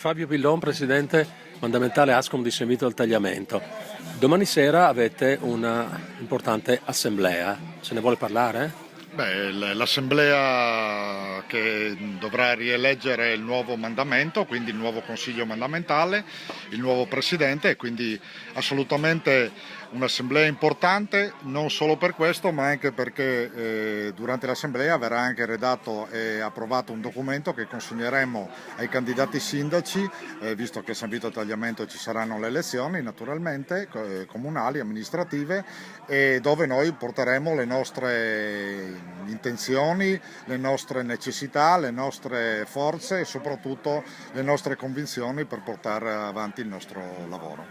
Fabio Pillon, presidente fondamentale Ascom di Semito al Tagliamento. Domani sera avete una importante assemblea, se ne vuole parlare? L'assemblea che dovrà rieleggere il nuovo mandamento, quindi il nuovo consiglio mandamentale, il nuovo presidente, e quindi assolutamente un'assemblea importante, non solo per questo ma anche perché durante l'assemblea verrà anche redatto e approvato un documento che consegneremo ai candidati sindaci, visto che a San Vito al Tagliamento ci saranno le elezioni naturalmente comunali, amministrative, e dove noi porteremo le nostre intenzioni, le nostre necessità, le nostre forze e soprattutto le nostre convinzioni per portare avanti il nostro lavoro.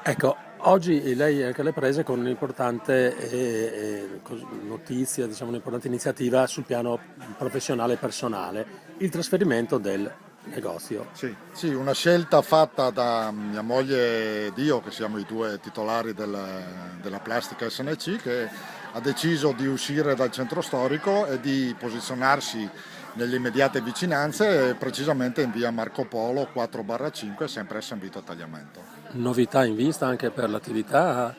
Ecco, oggi lei è anche alle prese con un'importante notizia, diciamo un'importante iniziativa sul piano professionale e personale, il trasferimento del negozio. Sì, una scelta fatta da mia moglie ed io, che siamo i due titolari della Plastica SNC, che ha deciso di uscire dal centro storico e di posizionarsi nelle immediate vicinanze, precisamente in via Marco Polo 4/5, sempre a San Vito al Tagliamento. Novità in vista anche per l'attività?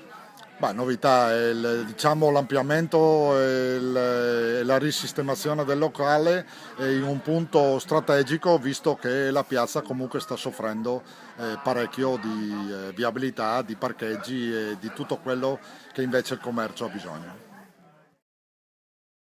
Novità è diciamo, l'ampliamento e la risistemazione del locale in un punto strategico, visto che la piazza comunque sta soffrendo parecchio di viabilità, di parcheggi e di tutto quello che invece il commercio ha bisogno.